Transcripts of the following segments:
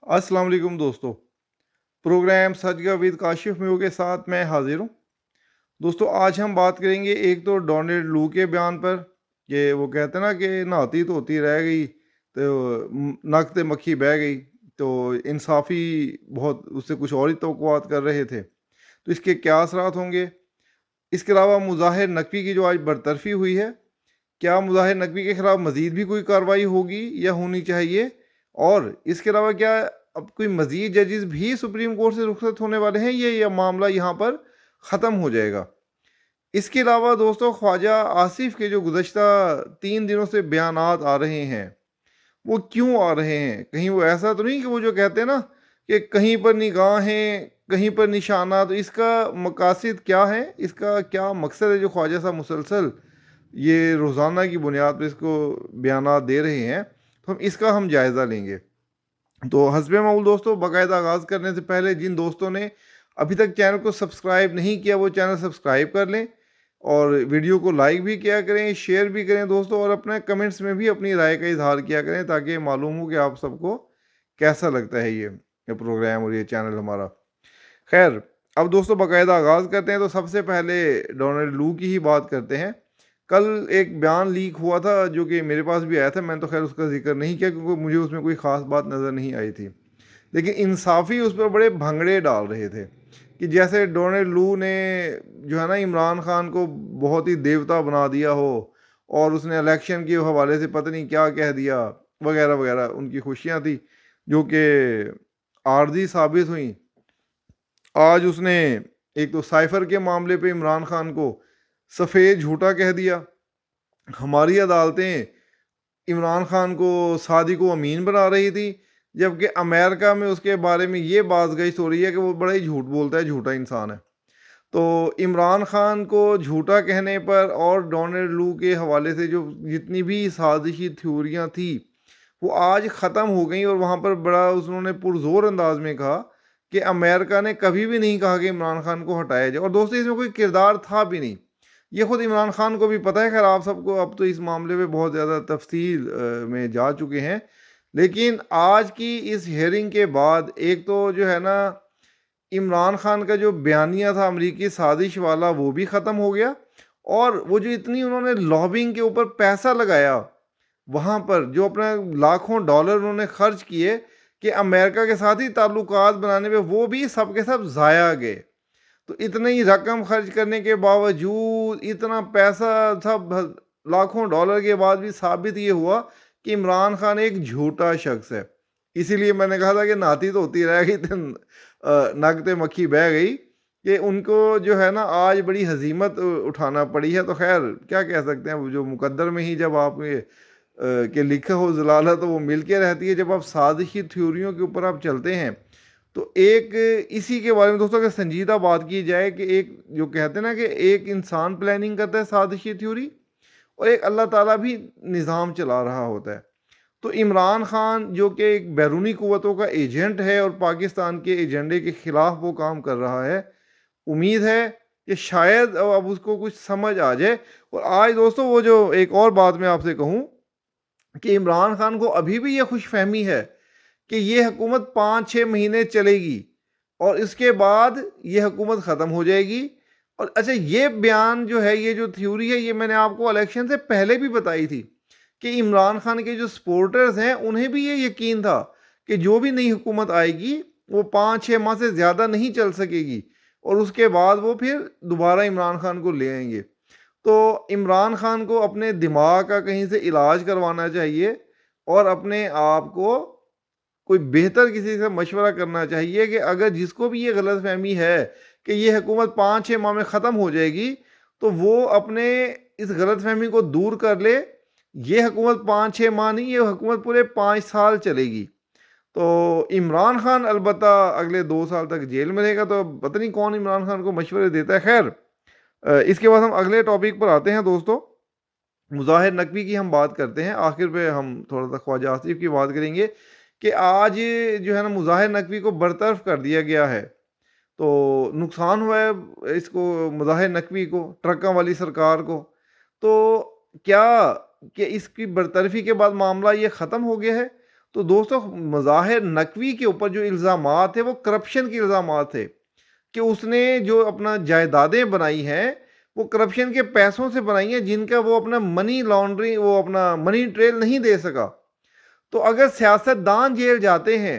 अस्सलाम वालेकुम दोस्तों। प्रोग्राम सच का विद काशिफ मेहू के साथ मैं हाजिर हूँ। दोस्तों आज हम बात करेंगे एक तो डोनाल्ड लू के बयान पर कि वो कहते हैं ना कि नहाती धोती रह गई तो नक ते मक्खी बह गई। तो इंसाफी बहुत उससे कुछ और ही तवक्कुआत कर रहे थे, तो इसके क्या असरात होंगे। इसके अलावा मुजाहिर नकवी की जो आज बरतरफी हुई है, क्या मुजाहिर नकवी के खिलाफ मजीद भी कोई कार्रवाई होगी या होनी चाहिए। और इसके अलावा क्या अब कोई मजीद जजेस भी सुप्रीम कोर्ट से रुखसत होने वाले हैं, ये या मामला यहाँ पर ख़त्म हो जाएगा। इसके अलावा दोस्तों ख्वाजा आसिफ के जो गुज़श्ता 3 दिनों से बयानात आ रहे हैं, वो क्यों आ रहे हैं। कहीं वो ऐसा तो नहीं कि वो जो कहते हैं ना कि कहीं पर निगाहें कहीं पर निशाना, तो इसका मकासद क्या है, इसका क्या मकसद है जो ख्वाजा साहब मुसलसल ये रोज़ाना की बुनियाद पर इसको बयानात दे रहे हैं। तो हम जायज़ा लेंगे। तो हस्बे मामूल दोस्तों, बाकायदा आगाज़ करने से पहले जिन दोस्तों ने अभी तक चैनल को सब्सक्राइब नहीं किया वो चैनल सब्सक्राइब कर लें और वीडियो को लाइक भी किया करें, शेयर भी करें दोस्तों, और अपने कमेंट्स में भी अपनी राय का इजहार किया करें ताकि मालूम हो कि आप सबको कैसा लगता है ये प्रोग्राम और ये चैनल हमारा। खैर, अब दोस्तों बाकायदा आगाज़ करते हैं। तो सबसे पहले डोनाल्ड लू की ही बात करते हैं। कल एक बयान लीक हुआ था जो कि मेरे पास भी आया था, मैंने तो खैर उसका जिक्र नहीं किया क्योंकि मुझे उसमें कोई ख़ास बात नज़र नहीं आई थी। लेकिन इंसाफ़ी उस पर बड़े भंगड़े डाल रहे थे कि जैसे डोनाल्ड लू ने जो है ना इमरान खान को बहुत ही देवता बना दिया हो, और उसने इलेक्शन के हवाले से पता नहीं क्या कह दिया वगैरह वगैरह। उनकी खुशियाँ थी जो कि आर्जी साबित हुई। आज उसने एक तो साइफर के मामले पे इमरान खान को सफ़ेद झूठा कह दिया। हमारी अदालतें इमरान खान को सादिक व अमीन बना रही थी, जबकि अमेरिका में उसके बारे में ये बात गई हो रही है कि वो बड़ा ही झूठ बोलता है, झूठा इंसान है। तो इमरान खान को झूठा कहने पर और डोनाल्ड लू के हवाले से जो जितनी भी साजिशी थ्योरियाँ थी वो आज ख़त्म हो गई, और वहाँ पर बड़ा उन्होंने पुरजोर अंदाज में कहा कि अमेरिका ने कभी भी नहीं कहा कि इमरान खान को हटाया जाए, और दोस्तों इसमें कोई किरदार था भी नहीं। ये खुद इमरान खान को भी पता है। खैर आप सबको अब तो इस मामले में बहुत ज़्यादा तफसील में जा चुके हैं। लेकिन आज की इस हियरिंग के बाद एक तो जो है ना इमरान खान का जो बयानिया था अमरीकी साजिश वाला वो भी ख़त्म हो गया, और वो जो इतनी उन्होंने लॉबिंग के ऊपर पैसा लगाया, वहाँ पर जो अपना लाखों डॉलर उन्होंने खर्च किए कि अमेरिका के साथ ही ताल्लुकात बनाने में, वो भी सब के सब ज़ाया गए। तो इतनी रकम खर्च करने के बावजूद, इतना पैसा सब लाखों डॉलर के बाद भी साबित ये हुआ कि इमरान खान एक झूठा शख्स है। इसीलिए मैंने कहा था कि नाती तो होती रह गई, नग ते मक्खी बह गई, कि उनको जो है ना आज बड़ी हजीमत उठाना पड़ी है। तो खैर क्या कह सकते हैं, वो जो मुकद्दर में ही जब आप के लिखा हो जलाला तो वो मिल के रहती है। जब आप साजिशी थ्योरियों के ऊपर आप चलते हैं, तो एक इसी के बारे में दोस्तों अगर संजीदा बात की जाए कि एक जो कहते हैं ना कि एक इंसान प्लानिंग करता है साजिशी थ्योरी, और एक अल्लाह ताला भी निज़ाम चला रहा होता है। तो इमरान खान जो कि एक बैरूनी क़ुव्वतों का एजेंट है और पाकिस्तान के एजेंडे के ख़िलाफ़ वो काम कर रहा है, उम्मीद है कि शायद अब उसको कुछ समझ आ जाए। और आज दोस्तों वो जो एक और बात मैं आपसे कहूँ कि इमरान खान को अभी भी ये खुशफहमी है कि ये हुकूमत 5-6 महीने चलेगी और इसके बाद ये हुकूमत ख़त्म हो जाएगी। और अच्छा, ये बयान जो है, ये जो थ्योरी है, ये मैंने आपको इलेक्शन से पहले भी बताई थी कि इमरान खान के जो सपोर्टर्स हैं उन्हें भी ये यकीन था कि जो भी नई हुकूमत आएगी वो 5-6 माह से ज़्यादा नहीं चल सकेगी, और उसके बाद वो फिर दोबारा इमरान खान को ले आएंगे। तो इमरान खान को अपने दिमाग का कहीं से इलाज करवाना चाहिए और अपने आप को कोई बेहतर किसी से मशवरा करना चाहिए कि अगर जिसको भी ये गलत फहमी है कि ये हुकूमत 5-6 माह में ख़त्म हो जाएगी, तो वो अपने इस गलत फहमी को दूर कर ले। ये हुकूमत 5-6 माह नहीं, ये हुकूमत पूरे 5 साल चलेगी। तो इमरान खान अलबत्ता अगले 2 साल तक जेल में रहेगा। तो पता नहीं कौन इमरान खान को मशवरे देता है। खैर, इसके बाद हम अगले टॉपिक पर आते हैं दोस्तों। मुज़ाहिर नकवी की हम बात करते हैं, आखिर पे हम थोड़ा सा ख्वाजा आसिफ की बात करेंगे कि आज जो है ना मुज़ाहिर नकवी को बरतरफ कर दिया गया है। तो नुकसान हुआ है इसको, मुज़ाहिर नकवी को, ट्रकों वाली सरकार को। तो क्या कि इसकी बरतरफी के बाद मामला ये ख़त्म हो गया है? تو دوستو مظاہر نقوی کے اوپر جو الزامات تھے وہ کرپشن کے الزامات تھے کہ اس نے جو اپنا جائیدادیں بنائی ہیں وہ کرپشن کے پیسوں سے بنائی ہیں جن کا وہ اپنا منی لانڈرنگ وہ اپنا منی ٹریل نہیں دے سکا. تو اگر سیاست دان جیل جاتے ہیں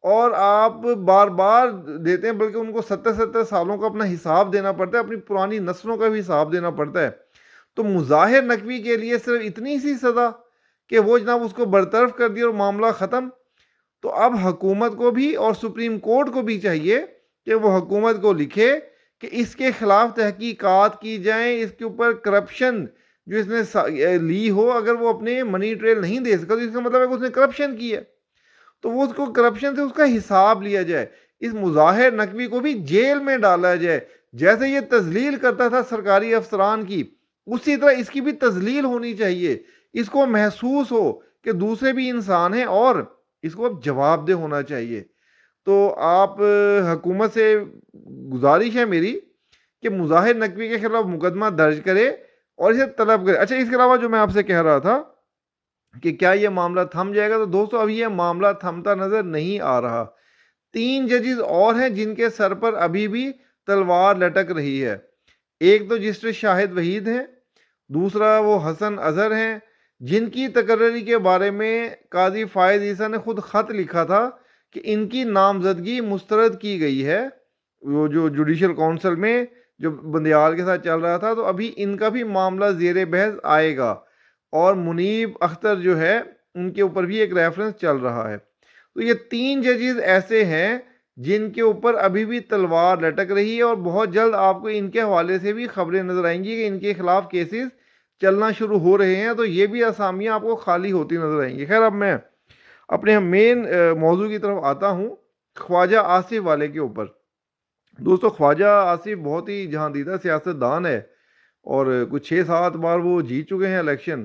اور آپ بار بار دیتے ہیں بلکہ ان کو 70 سالوں کا اپنا حساب دینا پڑتا ہے, اپنی پرانی نسلوں کا بھی حساب دینا پڑتا ہے, تو مظاہر نقوی کے لیے صرف اتنی سی سزا کہ وہ جناب اس کو برطرف کر دیا اور معاملہ ختم. تو اب حکومت کو بھی اور سپریم کورٹ کو بھی چاہیے کہ وہ حکومت کو لکھے کہ اس کے خلاف تحقیقات کی جائیں, اس کے اوپر کرپشن جو اس نے لی ہو, اگر وہ اپنے منی ٹریل نہیں دے سکا تو اس کا مطلب ہے کہ اس نے کرپشن کی ہے, تو وہ اس کو کرپشن سے اس کا حساب لیا جائے. اس مظاہر نقوی کو بھی جیل میں ڈالا جائے, جیسے یہ تذلیل کرتا تھا سرکاری افسران کی, اسی طرح اس کی بھی تذلیل ہونی چاہیے. اس کو محسوس ہو کہ دوسرے بھی انسان ہیں اور اس کو اب جواب دہ ہونا چاہیے. تو آپ حکومت سے گزارش ہے میری کہ مظاہر نقوی کے خلاف مقدمہ درج کرے اور اسے طلب کرے. اچھا, اس کے علاوہ جو میں آپ سے کہہ رہا تھا کہ کیا یہ معاملہ تھم جائے گا, تو دوستو اب یہ معاملہ تھمتا نظر نہیں آ رہا. 3 ججز اور ہیں جن کے سر پر ابھی بھی تلوار لٹک رہی ہے. ایک تو جسٹس شاہد وحید ہیں, دوسرا وہ حسن اظہر ہیں جن کی تقرری کے بارے میں قاضی فائز عیسیٰ نے خود خط لکھا تھا کہ ان کی نامزدگی مسترد کی گئی ہے. وہ جو جوڈیشل کونسل میں جو بندیال کے ساتھ چل رہا تھا, تو ابھی ان کا بھی معاملہ زیر بحث آئے گا, اور منیب اختر جو ہے ان کے اوپر بھی ایک ریفرنس چل رہا ہے. تو یہ 3 ججز ایسے ہیں جن کے اوپر ابھی بھی تلوار لٹک رہی ہے, اور بہت جلد آپ کو ان کے حوالے سے بھی خبریں نظر آئیں گی کہ ان کے خلاف کیسز چلنا شروع ہو رہے ہیں. تو یہ بھی اسامیاں آپ کو خالی ہوتی نظر آئیں گی. خیر, اب میں اپنے مین موضوع کی طرف آتا ہوں, خواجہ آصف والے کے اوپر. دوستو خواجہ آصف بہت ہی جہاندیدہ سیاست دان ہے اور کچھ 6-7 بار وہ جیت چکے ہیں الیکشن,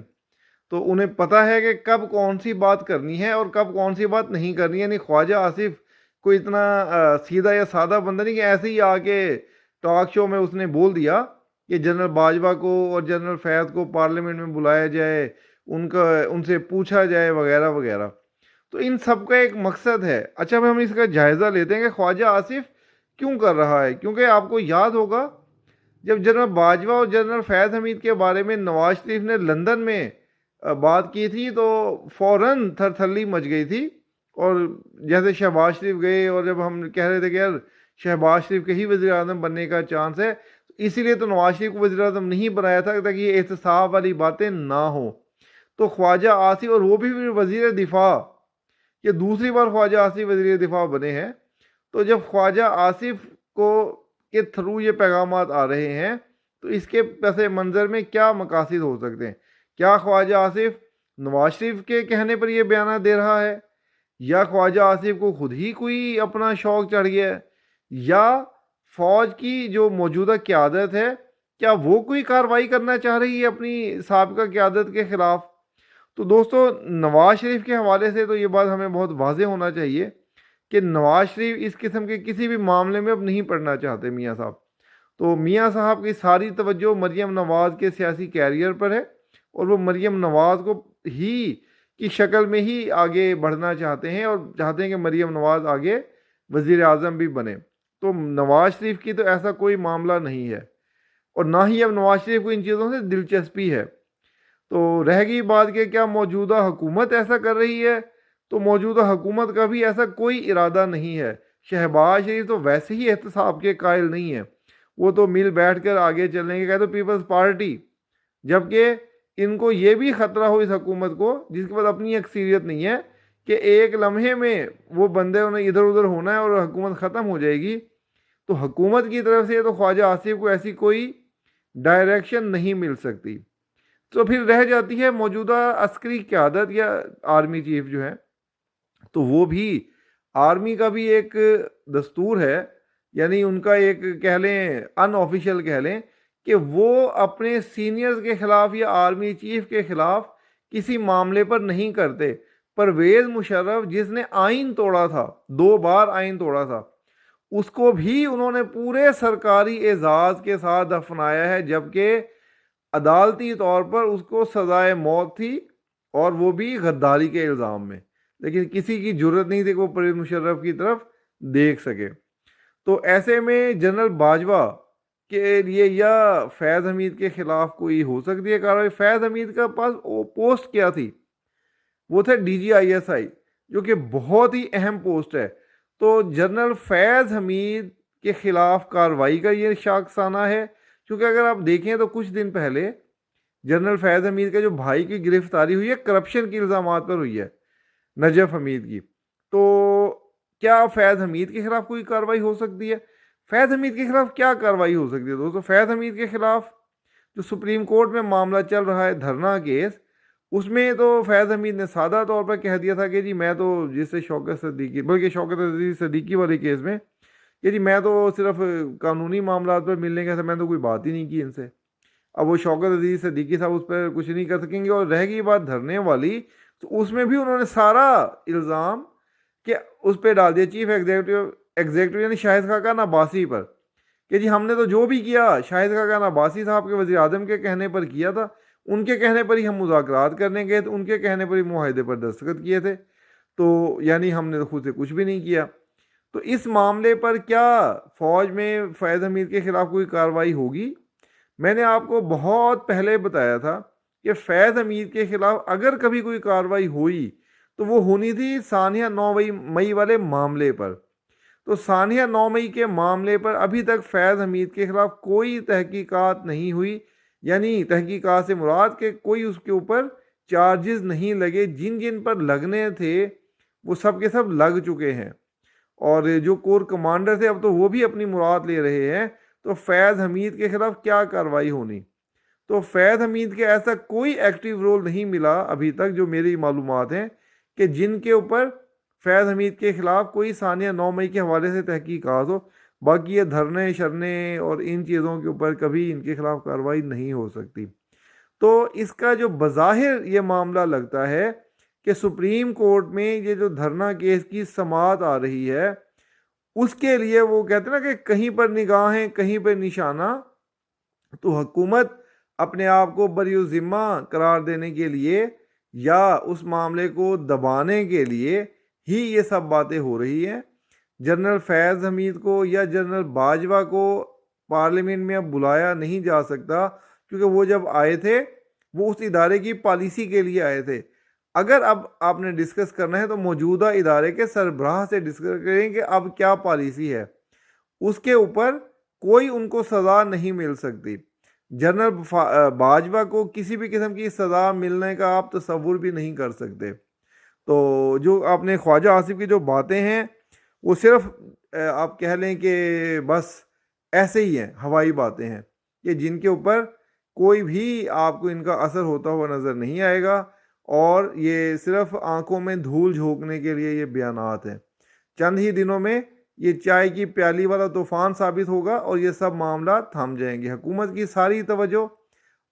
تو انہیں پتہ ہے کہ کب کون سی بات کرنی ہے اور کب کون سی بات نہیں کرنی ہے. یعنی خواجہ آصف کوئی اتنا سیدھا یا سادہ بندہ نہیں کہ ایسے ہی آ کے ٹاک شو میں اس نے بول دیا کہ جنرل باجوہ کو اور جنرل فیض کو پارلیمنٹ میں بلایا جائے, ان سے پوچھا جائے وغیرہ وغیرہ. تو ان سب کا ایک مقصد ہے. اچھا, ہم اس کا جائزہ لیتے ہیں کہ خواجہ آصف کیوں کر رہا ہے. کیونکہ آپ کو یاد ہوگا جب جنرل باجوہ اور جنرل فیض حمید کے بارے میں نواز شریف نے لندن میں بات کی تھی تو فوراً تھرتھلی مچ گئی تھی, اور جیسے شہباز شریف گئے اور جب ہم کہہ رہے تھے کہ یار شہباز شریف کے ہی وزیر اعظم بننے کا چانس ہے, اسی لیے تو نواز شریف کو وزیر اعظم نہیں بنایا تھا تاکہ یہ احتساب والی باتیں نہ ہوں. تو خواجہ آصف, اور وہ بھی وزیر دفاع, یہ دوسری بار خواجہ آصف وزیر دفاع بنے ہیں. تو جب خواجہ آصف کو کے تھرو یہ پیغامات آ رہے ہیں تو اس کے پس منظر میں کیا مقاصد ہو سکتے ہیں؟ کیا خواجہ آصف نواز شریف کے کہنے پر یہ بیانات دے رہا ہے, یا خواجہ آصف کو خود ہی کوئی اپنا شوق چڑھ گیا ہے, یا فوج کی جو موجودہ قیادت ہے کیا وہ کوئی کارروائی کرنا چاہ رہی ہے اپنی سابقہ قیادت کے خلاف؟ تو دوستو نواز شریف کے حوالے سے تو یہ بات ہمیں بہت واضح ہونا چاہیے کہ نواز شریف اس قسم کے کسی بھی معاملے میں اب نہیں پڑنا چاہتے میاں صاحب. تو میاں صاحب کی ساری توجہ مریم نواز کے سیاسی کیریئر پر ہے, اور وہ مریم نواز کو ہی کی شکل میں ہی آگے بڑھنا چاہتے ہیں, اور چاہتے ہیں کہ مریم نواز آگے وزیر اعظم بھی بنے. تو نواز شریف کی تو ایسا کوئی معاملہ نہیں ہے, اور نہ ہی اب نواز شریف کو ان چیزوں سے دلچسپی ہے. تو رہ گئی بات کہ کیا موجودہ حکومت ایسا کر رہی ہے, تو موجودہ حکومت کا بھی ایسا کوئی ارادہ نہیں ہے. شہباز شریف تو ویسے ہی احتساب کے قائل نہیں ہے, وہ تو مل بیٹھ کر آگے چلنے کے کہتے پیپلز پارٹی, جبکہ ان کو یہ بھی خطرہ ہو اس حکومت کو جس کے پاس اپنی اکثریت نہیں ہے کہ ایک لمحے میں وہ بندے انہیں ادھر ادھر ہونا ہے اور حکومت ختم ہو جائے گی. تو حکومت کی طرف سے تو خواجہ آصف کو ایسی کوئی ڈائریکشن نہیں مل سکتی. تو پھر رہ جاتی ہے موجودہ عسکری قیادت یا آرمی چیف جو ہے, تو وہ بھی آرمی کا بھی ایک دستور ہے, یعنی ان کا ایک کہہ لیں ان آفیشیل کہہ لیں کہ وہ اپنے سینئرز کے خلاف یا آرمی چیف کے خلاف کسی معاملے پر نہیں کرتے. پرویز مشرف جس نے آئین توڑا تھا, 2 بار آئین توڑا تھا, اس کو بھی انہوں نے پورے سرکاری اعزاز کے ساتھ دفنایا ہے, جبکہ عدالتی طور پر اس کو سزائے موت تھی, اور وہ بھی غداری کے الزام میں. लेकिन किसी की जरूरत नहीं थी कि वो परवेज़ मुशर्रफ की तरफ देख सके। तो ऐसे में जनरल बाजवा के लिए या फैज़ हमीद के ख़िलाफ़ कोई हो सकती है कार्रवाई। फैज़ हमीद का पास वो पोस्ट क्या थी, वो थे DGISI, जो कि बहुत ही अहम पोस्ट है। तो जनरल फैज़ हमीद के ख़िलाफ़ कार्रवाई का ये शाखसाना है, क्योंकि अगर आप देखें तो कुछ दिन पहले जनरल फैज़ हमीद के जो भाई की गिरफ्तारी हुई है करप्शन के इल्ज़ामात पर हुई है, नजफ हमीद की। तो क्या फैज़ हमीद के खिलाफ कोई कार्रवाई हो सकती है? फैज़ हमीद के खिलाफ क्या कार्रवाई हो सकती है दोस्तों? फैज़ हमीद के खिलाफ जो सुप्रीम कोर्ट में मामला चल रहा है, धरना केस, उसमें तो फैज़ हमीद ने सादा तौर पर कह दिया था कि जी मैं तो जिससे शौकत सदीकी, बल्कि शौकत अजीज सदीकी वाले केस में, कि जी मैं तो सिर्फ कानूनी मामला पर मिलने का था, मैं तो कोई बात ही नहीं की इनसे। अब वो शौकत अजीज सदीकी साहब उस पर कुछ नहीं कर सकेंगे। और रह गई बात धरने वाली, तो उसमें भी उन्होंने सारा इल्ज़ाम कि उस पर डाल दिया चीफ एग्जीक्यूटिव एग्जीक्यूटिव यानी शाहिद खाकान अब्बासी पर, कि जी हमने तो जो भी किया शाहिद खाकान अब्बासी साहब के वज़ीर आज़म के कहने पर किया था, उनके कहने पर ही हम मुज़ाकरात करने गए थे, उनके कहने पर ही मुआहदे पर दस्तखत किए थे, तो यानी हमने तो खुद से कुछ भी नहीं किया। तो इस मामले पर क्या फ़ौज में फैज़ हमीद के ख़िलाफ़ कोई कार्रवाई होगी? मैंने आपको बहुत पहले बताया था कि फैज़ हमीद के ख़िलाफ़ अगर कभी कोई कार्रवाई हुई तो वो होनी थी सानिया 9 मई वाले मामले पर। तो सानिया 9 मई के मामले पर अभी तक फैज़ हमीद के ख़िलाफ़ कोई तहकीकात नहीं हुई, यानी तहकीकात से मुराद के कोई उसके ऊपर चार्जेस नहीं लगे। जिन जिन पर लगने थे वो सब के सब लग चुके हैं, और जो कोर कमांडर थे अब तो वो भी अपनी मुराद ले रहे हैं। तो फैज़ हमीद के ख़िलाफ़ क्या कार्रवाई होनी? तो फैज़ हमीद के ऐसा कोई एक्टिव रोल नहीं मिला अभी तक, जो मेरी मालूमात हैं, कि जिनके ऊपर फैज़ हमीद के ख़िलाफ़ कोई सानिया 9 मई के हवाले से तहकीकात हो। बाकी ये धरने शरने और इन चीज़ों के ऊपर कभी इनके ख़िलाफ़ कार्रवाई नहीं हो सकती। तो इसका जो बज़ाहिर ये मामला लगता है कि सुप्रीम कोर्ट में ये जो धरना केस की समाअत आ रही है, उसके लिए वो कहते हैं ना कि कहीं पर निगाहें कहीं पर निशाना, तो हुकूमत अपने आप को बरी ज़िम्मा करार देने के लिए या उस मामले को दबाने के लिए ही ये सब बातें हो रही हैं। जनरल फैज़ हमीद को या जनरल बाजवा को पार्लियामेंट में अब बुलाया नहीं जा सकता, क्योंकि वो जब आए थे वो उस इदारे की पॉलिसी के लिए आए थे। अगर अब आपने डिस्कस करना है तो मौजूदा इदारे के सरबराह से डिस्कस करें कि अब क्या पॉलिसी है, उसके ऊपर कोई उनको सज़ा नहीं मिल सकती। जनरल बाजवा को किसी भी किस्म की सज़ा मिलने का आप तसव्वुर भी नहीं कर सकते। तो जो आपने ख्वाजा आसिफ की जो बातें हैं वो सिर्फ आप कह लें कि बस ऐसे ही हैं, हवाई बातें हैं, कि जिनके ऊपर कोई भी आपको इनका असर होता हुआ नज़र नहीं आएगा, और ये सिर्फ आंखों में धूल झोंकने के लिए ये बयानात हैं। चंद ही दिनों में ये चाय की प्याली वाला तूफ़ान साबित होगा और ये सब मामला थम जाएंगे। हुकूमत की सारी तवज्जो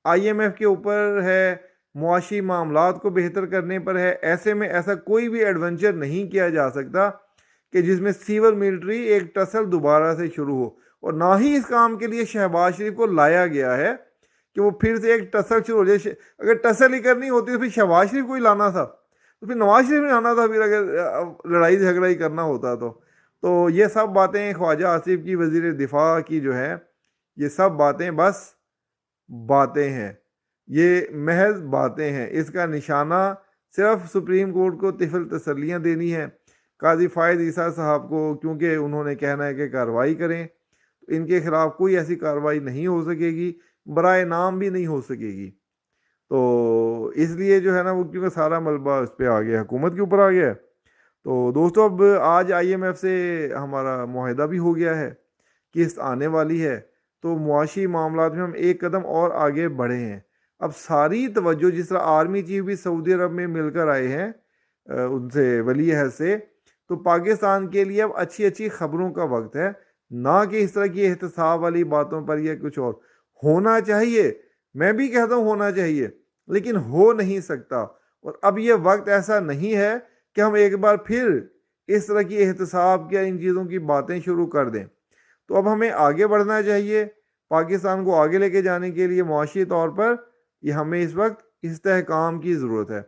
IMF के ऊपर है, मुआशी मामलात को बेहतर करने पर है। ऐसे में ऐसा कोई भी एडवेंचर नहीं किया जा सकता कि जिसमें सिविल मिलिट्री एक टसल दोबारा से शुरू हो, और ना ही इस काम के लिए शहबाज शरीफ को लाया गया है कि वो फिर से एक टसल शुरू हो जाए। अगर टसल ही करनी होती तो फिर शहबाज शरीफ को ही लाना था, तो फिर नवाज शरीफ ने आना था, फिर अगर लड़ाई झगड़ा ही करना होता तो ये सब बातें ख्वाजा आसिफ की वज़ीर दिफा की जो है, ये सब बातें बस बातें हैं, ये महज बातें हैं। इसका निशाना सिर्फ सुप्रीम कोर्ट को तिफल तसल्लियाँ देनी है। काजी फ़ायद ईसा साहब को क्योंकि उन्होंने कहना है कि कार्रवाई करें, तो इनके ख़िलाफ़ कोई ऐसी कार्रवाई नहीं हो सकेगी, बराए नाम भी नहीं हो सकेगी। तो इसलिए जो है ना वो, क्योंकि सारा मलबा उस पर आ गया, हुकूमत के ऊपर आ गया है। तो दोस्तों अब आज IMF से हमारा मुआहदा भी हो गया है, किस्त आने वाली है, तो मुआशी मामलात में हम एक कदम और आगे बढ़े हैं। अब सारी तवज्जो, जिस तरह आर्मी चीफ भी सऊदी अरब में मिलकर आए हैं उनसे वली अहद से, तो पाकिस्तान के लिए अब अच्छी अच्छी खबरों का वक्त है, ना कि इस तरह की एहतसाब वाली बातों पर या कुछ और। होना चाहिए, मैं भी कहता हूँ होना चाहिए, लेकिन हो नहीं सकता। और अब ये वक्त ऐसा नहीं है कि हम एक बार फिर इस तरह की एहतसाब या इन चीज़ों की बातें शुरू कर दें। तो अब हमें आगे बढ़ना चाहिए। पाकिस्तान को आगे लेके जाने के लिए मुआशी तौर पर ये हमें इस वक्त इस्तेहकाम की ज़रूरत है।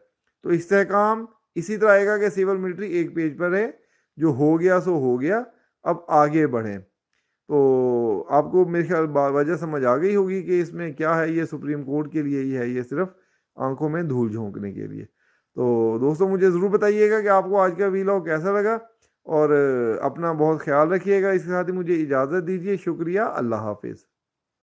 तो इस्तेहकाम اسی طرح آئے گا کہ سول ملٹری ایک پیج پر ہے، جو ہو گیا سو ہو گیا، اب آگے بڑھیں۔ تو آپ کو میرے خیال وجہ سمجھ آ گئی ہوگی کہ اس میں کیا ہے، یہ سپریم کورٹ کے لیے ہی ہے، یہ صرف آنکھوں میں دھول جھونکنے کے لیے۔ تو دوستوں مجھے ضرور بتائیے گا کہ آپ کو آج کا ویلاگ کیسا لگا، اور اپنا بہت خیال رکھیے گا۔ اس کے ساتھ ہی مجھے اجازت دیجیے، شکریہ، اللہ حافظ۔